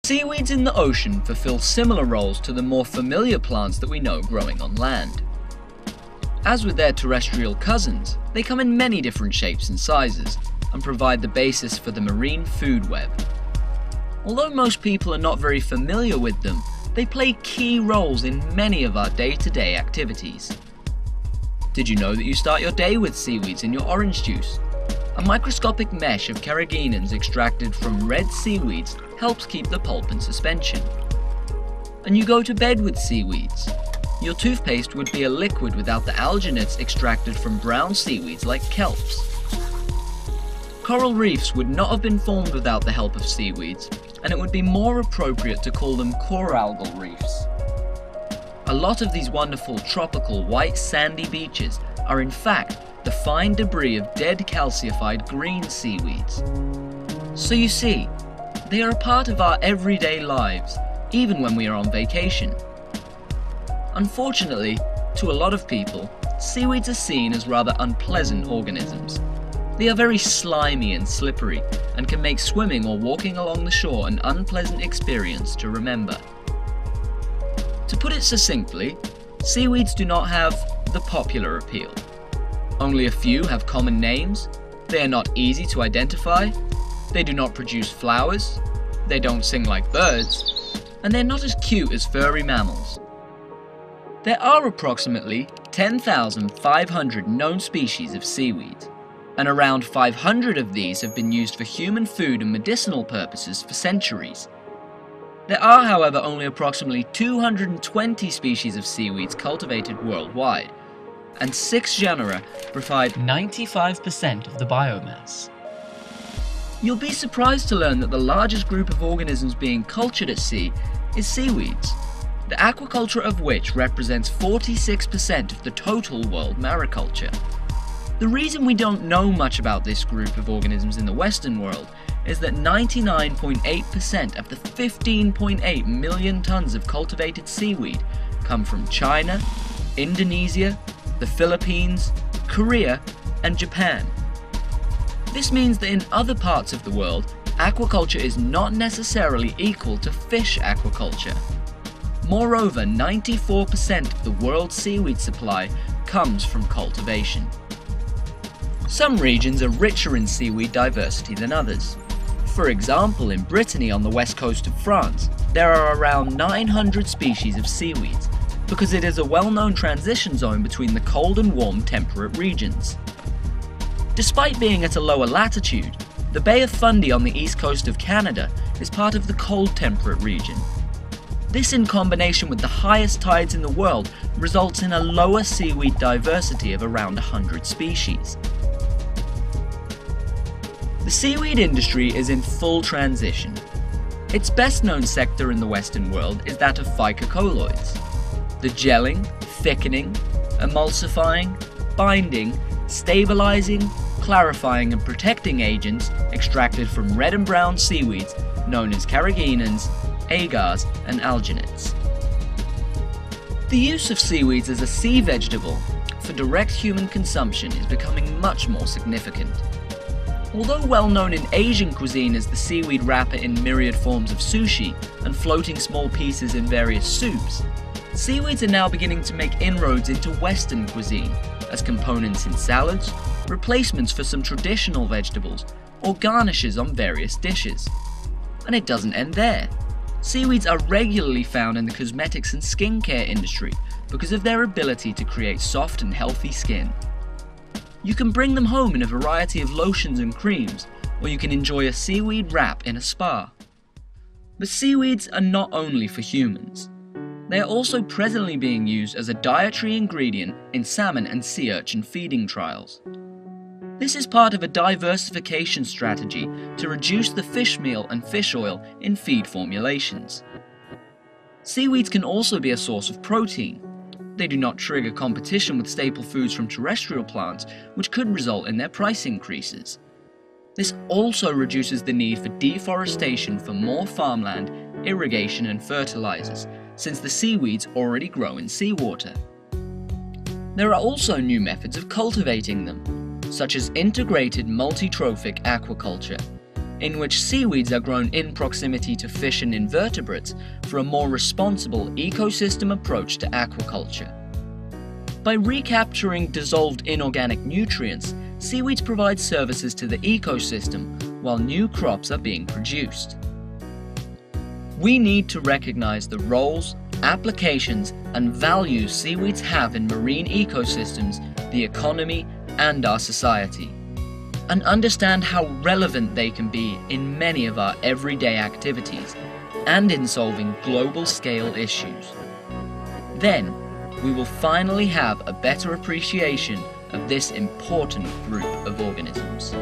Seaweeds in the ocean fulfill similar roles to the more familiar plants that we know growing on land. As with their terrestrial cousins, they come in many different shapes and sizes, and provide the basis for the marine food web. Although most people are not very familiar with them, they play key roles in many of our day-to-day activities. Did you know that you start your day with seaweeds in your orange juice? A microscopic mesh of carrageenans extracted from red seaweeds helps keep the pulp in suspension. And you go to bed with seaweeds. Your toothpaste would be a liquid without the alginates extracted from brown seaweeds like kelps. Coral reefs would not have been formed without the help of seaweeds, and it would be more appropriate to call them coralgal reefs. A lot of these wonderful tropical white sandy beaches are in fact the fine debris of dead calcified green seaweeds. So you see, they are a part of our everyday lives, even when we are on vacation. Unfortunately, to a lot of people, seaweeds are seen as rather unpleasant organisms. They are very slimy and slippery, and can make swimming or walking along the shore an unpleasant experience to remember. To put it succinctly, seaweeds do not have the popular appeal. Only a few have common names, they are not easy to identify, they do not produce flowers, they don't sing like birds, and they're not as cute as furry mammals. There are approximately 10,500 known species of seaweed, and around 500 of these have been used for human food and medicinal purposes for centuries. There are, however, only approximately 220 species of seaweeds cultivated worldwide, and 6 genera provide 95% of the biomass. You'll be surprised to learn that the largest group of organisms being cultured at sea is seaweeds, the aquaculture of which represents 46% of the total world mariculture. The reason we don't know much about this group of organisms in the Western world is that 99.8% of the 15.8 million tons of cultivated seaweed come from China, Indonesia, the Philippines, Korea, and Japan. This means that in other parts of the world, aquaculture is not necessarily equal to fish aquaculture. Moreover, 94% of the world's seaweed supply comes from cultivation. Some regions are richer in seaweed diversity than others. For example, in Brittany on the west coast of France, there are around 900 species of seaweeds, because it is a well-known transition zone between the cold and warm temperate regions. Despite being at a lower latitude, the Bay of Fundy on the east coast of Canada is part of the cold temperate region. This, in combination with the highest tides in the world, results in a lower seaweed diversity of around 100 species. The seaweed industry is in full transition. Its best known sector in the Western world is that of phycocolloids. The gelling, thickening, emulsifying, binding, stabilizing, clarifying and protecting agents extracted from red and brown seaweeds known as carrageenans, agars and alginates. The use of seaweeds as a sea vegetable for direct human consumption is becoming much more significant. Although well known in Asian cuisine as the seaweed wrapper in myriad forms of sushi and floating small pieces in various soups, seaweeds are now beginning to make inroads into Western cuisine as components in salads, replacements for some traditional vegetables, or garnishes on various dishes. And it doesn't end there. Seaweeds are regularly found in the cosmetics and skincare industry because of their ability to create soft and healthy skin. You can bring them home in a variety of lotions and creams, or you can enjoy a seaweed wrap in a spa. But seaweeds are not only for humans. They are also presently being used as a dietary ingredient in salmon and sea urchin feeding trials. This is part of a diversification strategy to reduce the fish meal and fish oil in feed formulations. Seaweeds can also be a source of protein. They do not trigger competition with staple foods from terrestrial plants, which could result in their price increases. This also reduces the need for deforestation for more farmland, irrigation and fertilizers, since the seaweeds already grow in seawater. There are also new methods of cultivating them, such as integrated multi-trophic aquaculture. in which seaweeds are grown in proximity to fish and invertebrates for a more responsible ecosystem approach to aquaculture. By recapturing dissolved inorganic nutrients, seaweeds provide services to the ecosystem while new crops are being produced. We need to recognize the roles, applications, and values seaweeds have in marine ecosystems, the economy, and our society, and understand how relevant they can be in many of our everyday activities and in solving global-scale issues. Then, we will finally have a better appreciation of this important group of organisms.